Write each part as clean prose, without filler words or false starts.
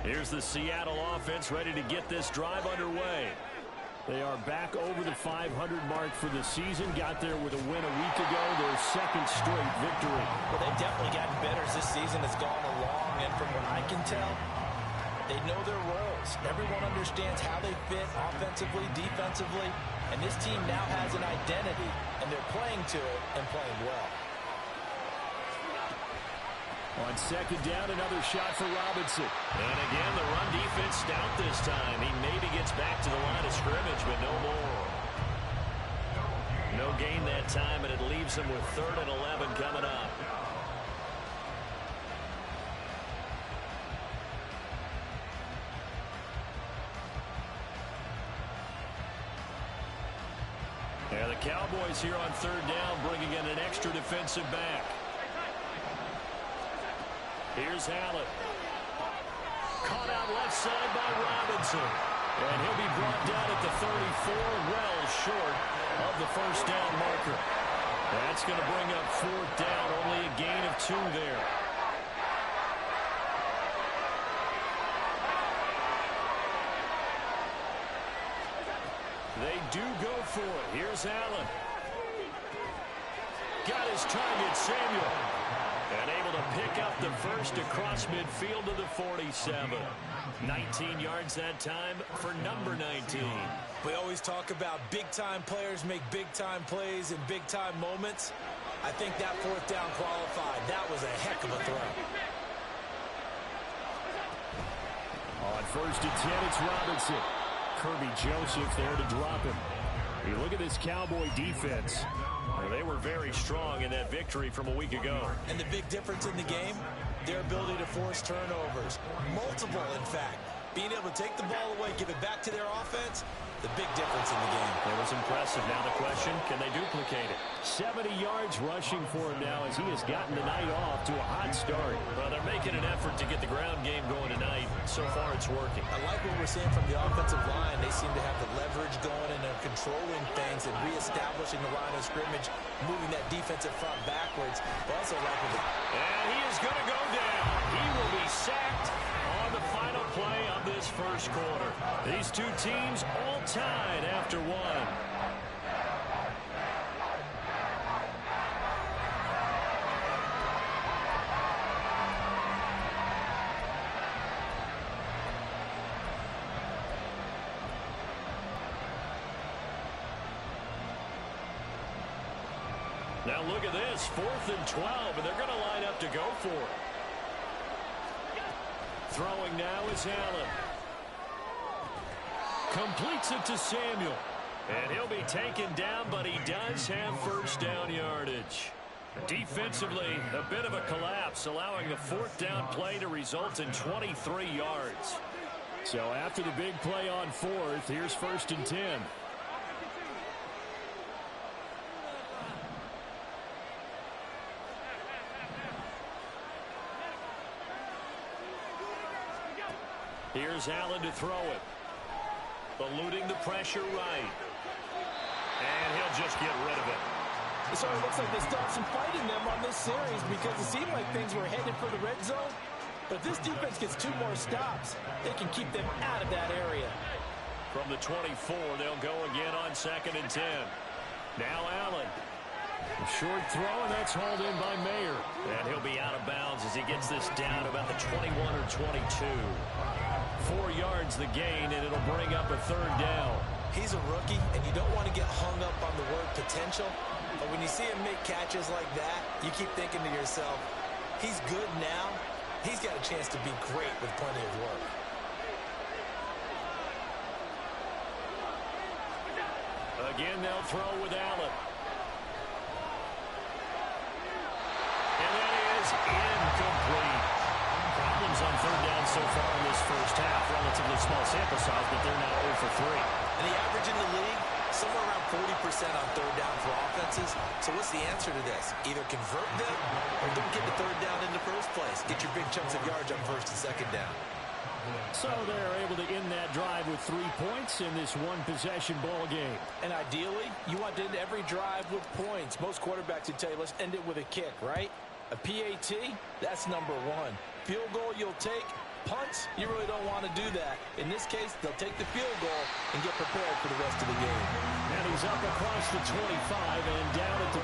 Here's the Seattle offense ready to get this drive underway. They are back over the 500 mark for the season. Got there with a win a week ago, their second straight victory. Well, they've definitely gotten better as this season has gone along, and from what I can tell, they know their roles. Everyone understands how they fit offensively, defensively, and this team now has an identity, and they're playing to it and playing well. On second down, another shot for Robinson. And again, the run defense stout this time. He maybe gets back to the line of scrimmage, but no more. No gain that time, and it leaves him with 3rd and 11 coming up. Yeah, the Cowboys here on 3rd down, bringing in an extra defensive back. Here's Allen. Caught out left side by Robinson. And he'll be brought down at the 34, well short of the first down marker. That's going to bring up 4th down, only a gain of 2 there. They do go for it. Here's Allen. Got his target, Samuel. And able to pick up the first across midfield to the 47. 19 yards that time for number 19. We always talk about big-time players make big-time plays in big-time moments. I think that 4th down qualified. That was a heck of a throw. On 1st and 10, it's Robinson. Kirby Joseph there to drop him. You look at this Cowboy defense. Well, they were very strong in that victory from a week ago. And the big difference in the game, their ability to force turnovers. Multiple, in fact. Being able to take the ball away, give it back to their offense, the big difference in the game. It was impressive. Now the question, can they duplicate it? 70 yards rushing for him now as he has gotten the night off to a hot start. Well, they're making an effort to get the ground game going tonight. So far, it's working. I like what we're seeing from the offensive line. They seem to have the leverage going and they're controlling things and reestablishing the line of scrimmage, moving that defensive front backwards. But also like with it. And he is going to go down. He will be sacked on the final play of this first quarter. These two teams all tied after one. Now look at this, 4th and 12, and they're going to line up to go for it. Throwing now is Allen. Completes it to Samuel. And he'll be taken down, but he does have first down yardage. Defensively, a bit of a collapse, allowing the 4th down play to result in 23 yards. So after the big play on 4th, here's 1st and 10. Here's Allen to throw it. Eluding the pressure right. And he'll just get rid of it. So it looks like they stopped some fighting them on this series because it seemed like things were headed for the red zone. But if this defense gets 2 more stops, they can keep them out of that area. From the 24, they'll go again on 2nd and 10. Now Allen. A short throw, and that's hauled in by Mayer. And he'll be out of bounds as he gets this down about the 21 or 22. 4 yards the gain, and it'll bring up a 3rd down. He's a rookie, and you don't want to get hung up on the word potential. But when you see him make catches like that, you keep thinking to yourself, he's good now. He's got a chance to be great with plenty of work. Again, they'll throw with Allen. And that is incomplete. Problems on 3rd down so far in this first half. Relatively small sample size, but they're now 0 for 3. And the average in the league, somewhere around 40% on 3rd down for offenses. So what's the answer to this? Either convert them or don't get the 3rd down in the first place. Get your big chunks of yards on 1st and 2nd down. So they're able to end that drive with 3 points in this one-possession ball game. And ideally, you want to end every drive with points. Most quarterbacks would tell you, let's end it with a kick, right? A PAT, that's number 1. Field goal you'll take, punts, you really don't want to do that. In this case, they'll take the field goal and get prepared for the rest of the game. And he's up across the 25 and down at the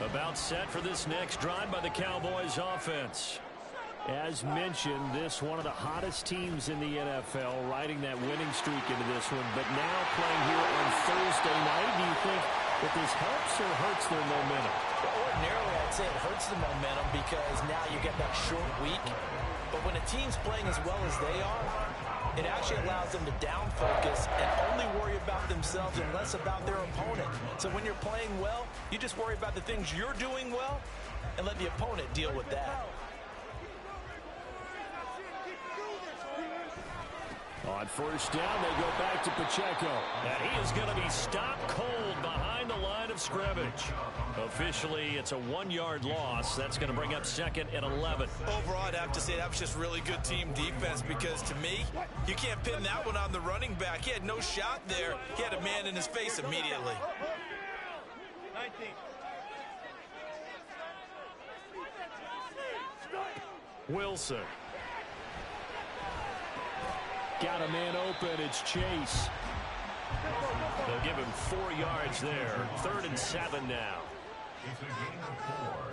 28. About set for this next drive by the Cowboys offense. As mentioned, this one of the hottest teams in the NFL, riding that winning streak into this one, but now playing here on Thursday night. Do you think that this helps or hurts their momentum? Ordinarily, I'd say it hurts the momentum because now you get that short week. But when a team's playing as well as they are, it actually allows them to down focus and only worry about themselves and less about their opponent. So when you're playing well, you just worry about the things you're doing well and let the opponent deal with that. On first down, they go back to Pacheco. And he is going to be stopped cold behind the line of scrimmage. Officially, it's a 1-yard loss. That's going to bring up second and 11. Overall, I'd have to say that was just really good team defense because, to me, you can't pin that one on the running back. He had no shot there. He had a man in his face immediately. 19. Wilson. Got a man open. It's Chase. They'll give him 4 yards there. 3rd and 7 now. It's a gain of 4.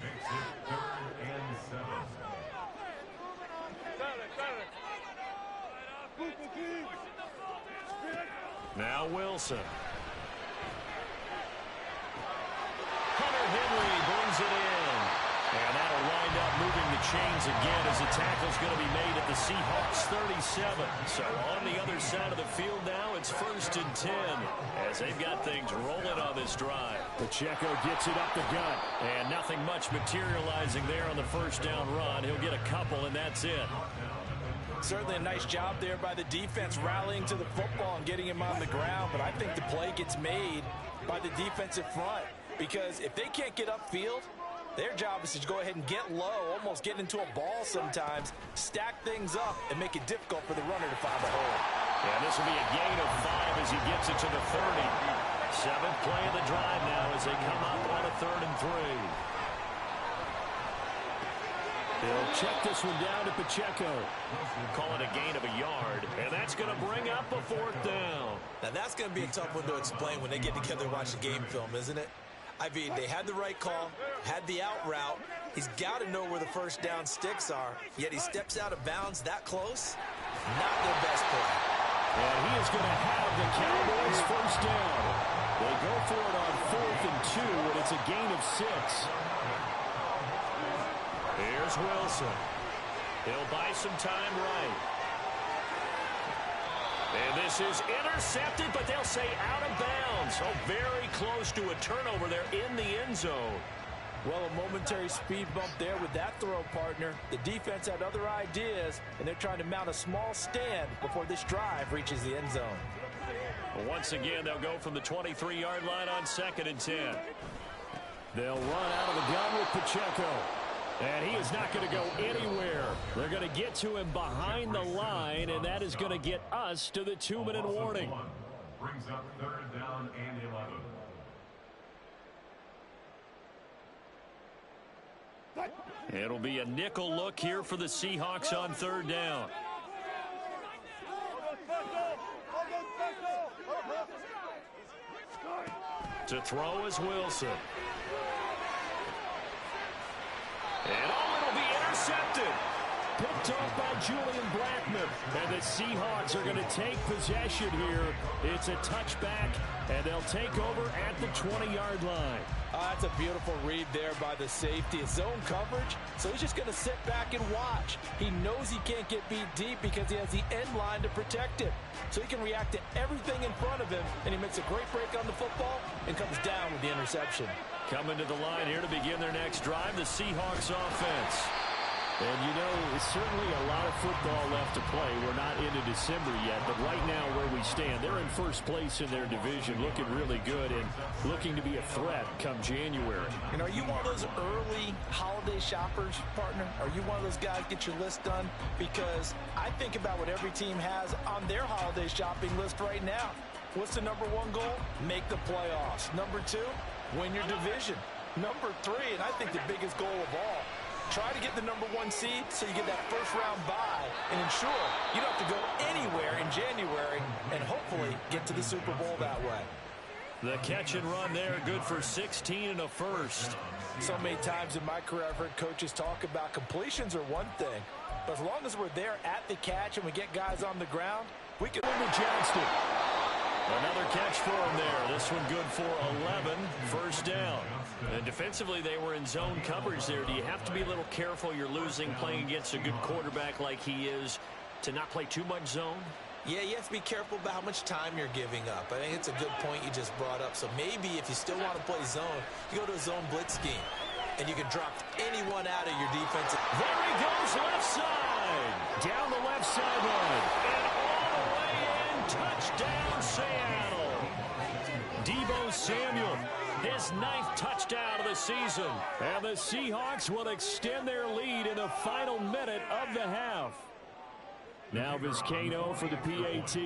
Makes it 3rd and 7. Now Wilson. Hunter Henry brings it in. And that'll wind up moving the chains again as the tackle's going to be made at the Seahawks 37. So on the other side of the field now, it's 1st and 10 as they've got things rolling on this drive. Pacheco gets it up the gut. And nothing much materializing there on the first down run. He'll get a couple, and that's it. Certainly a nice job there by the defense rallying to the football and getting him on the ground. But I think the play gets made by the defensive front because if they can't get upfield, their job is to go ahead and get low, almost get into a ball sometimes, stack things up, and make it difficult for the runner to find a hole. And this will be a gain of 5 as he gets it to the 30. 7th play of the drive now as they come up on a 3rd and 3. They'll check this one down to Pacheco. Call it a gain of a yard, and that's going to bring up a 4th down. Now, that's going to be a tough one to explain when they get together and watch the game film, isn't it? I mean, they had the right call, had the out route. He's got to know where the first down sticks are, yet he steps out of bounds that close. Not their best play. And he is going to have the Cowboys first down. They go for it on 4th and 2, and it's a gain of 6. Here's Wilson. He'll buy some time right. And this is intercepted, but they'll say out of bounds. Oh, very close to a turnover there in the end zone. Well, a momentary speed bump there with that throw, partner. The defense had other ideas, and they're trying to mount a small stand before this drive reaches the end zone. Well, once again, they'll go from the 23-yard line on 2nd and 10. They'll run out of the gun with Pacheco. And he is not going to go anywhere. They're going to get to him behind the line, and that is going to get us to the 2-minute warning. Brings up 3rd down and 11. It'll be a nickel look here for the Seahawks on 3rd down. To throw is Wilson. And it'll be intercepted. Picked off by Julian Blackmon. And the Seahawks are going to take possession here. It's a touchback, and they'll take over at the 20-yard line. That's a beautiful read there by the safety. It's zone coverage, so he's just going to sit back and watch. He knows he can't get beat deep because he has the end line to protect him. So he can react to everything in front of him, and he makes a great break on the football and comes down with the interception. Coming to the line here to begin their next drive, the Seahawks offense. And, you know, it's certainly a lot of football left to play. We're not into December yet, but right now where we stand, they're in first place in their division, looking really good and looking to be a threat come January. And are you one of those early holiday shoppers, partner? Are you one of those guys get your list done? Because I think about what every team has on their holiday shopping list right now. What's the #1 goal? Make the playoffs. #2, win your division. Number 3, and I think the biggest goal of all. Try to get the number 1 seed so you get that first-round bye and ensure you don't have to go anywhere in January and hopefully get to the Super Bowl that way. The catch and run there, good for 16 and a first. So many times in my career, I've heard coaches talk about completions are one thing, but as long as we're there at the catch and we get guys on the ground, we can win to Johnston. Another catch for him there. This one good for 11, first down. And defensively, they were in zone coverage there. Do you have to be a little careful? You're losing playing against a good quarterback like he is to not play too much zone? Yeah, you have to be careful about how much time you're giving up. I think it's a good point you just brought up. So maybe if you still want to play zone, you go to a zone blitz scheme, and you can drop anyone out of your defense. There he goes, left side. Down the left sideline. And all the way in, touchdown, Seattle. Deebo Samuel, his 9th touchdown of the season. And the Seahawks will extend their lead in the final minute of the half. Now Vizcaino for the PAT.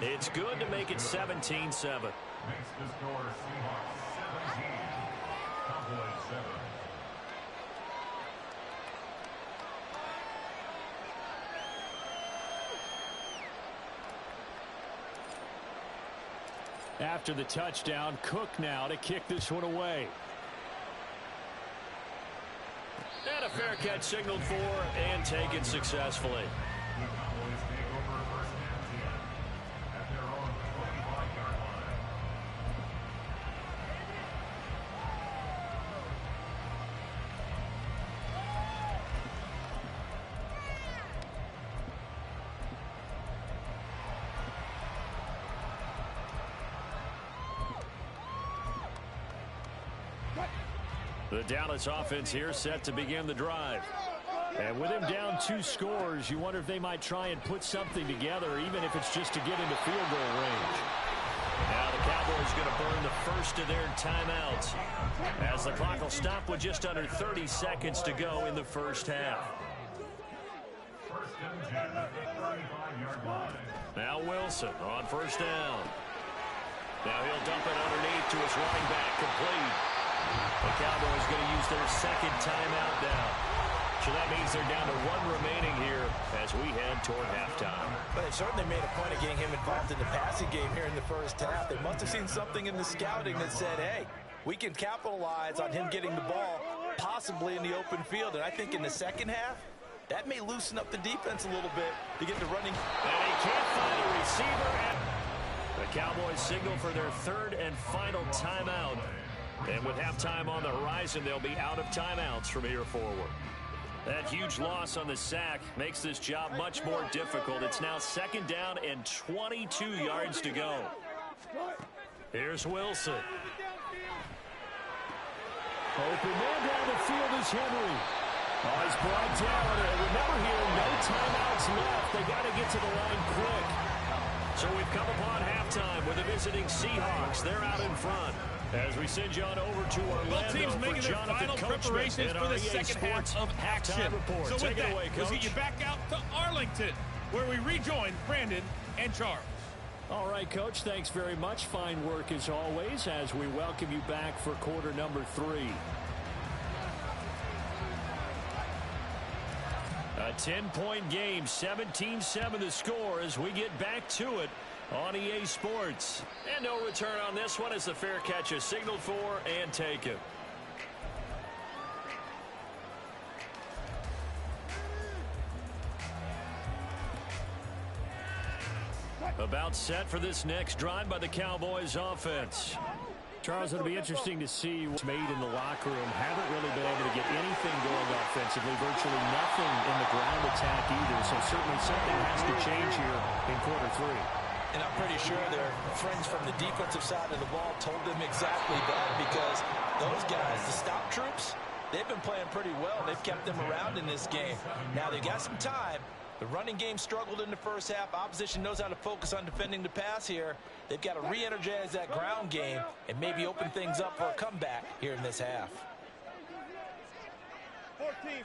It's good to make it 17-7. Makes the score Seahawks 17, Cowboys 7. After the touchdown, Cook now to kick this one away. And a fair catch signaled for and taken successfully. The Cowboys take over first and 10 at their own 25-yard line. The Dallas offense here set to begin the drive. And with him down 2 scores, you wonder if they might try and put something together, even if it's just to get into field goal range. Now the Cowboys going to burn the first of their timeouts as the clock will stop with just under 30 seconds to go in the first half. First and 10 at the 35-yard line. Now Wilson on first down. Now he'll dump it underneath to his running back, complete. The Cowboys going to use their second timeout now. So that means they're down to 1 remaining here as we head toward halftime. But they certainly made a point of getting him involved in the passing game here in the first half. They must have seen something in the scouting that said, hey, we can capitalize on him getting the ball possibly in the open field. And I think in the second half, that may loosen up the defense a little bit to get the running. And he can't find a receiver. The Cowboys signal for their 3rd and final timeout. And with halftime on the horizon, they'll be out of timeouts from here forward. That huge loss on the sack makes this job much more difficult. It's now 2nd down and 22 yards to go. Here's Wilson. Open man down the field is Henry. Oh, he's brought down. Remember here, no timeouts left. They got to get to the line quick. So we've come upon halftime with the visiting Seahawks. They're out in front. As we send you on over to Orlando. Both teams making their final preparations for the second half of action. So with that, let's get you back out to Arlington, where we rejoin Brandon and Charles. All right, Coach, thanks very much. Fine work as always as we welcome you back for quarter number 3. A 10-point game, 17-7 the score as we get back to it on EA Sports. And no return on this one as the fair catch is signaled for and taken. About set for this next drive by the Cowboys offense. Charles, it'll be interesting to see what's made in the locker room. Haven't really been able to get anything going offensively. Virtually nothing in the ground attack either. So certainly something has to change here in quarter 3. And I'm pretty sure their friends from the defensive side of the ball told them exactly that, because those guys, the stop troops, they've been playing pretty well. They've kept them around in this game. Now they've got some time. The running game struggled in the first half. Opposition knows how to focus on defending the pass here. They've got to re-energize that ground game and maybe open things up for a comeback here in this half. 14.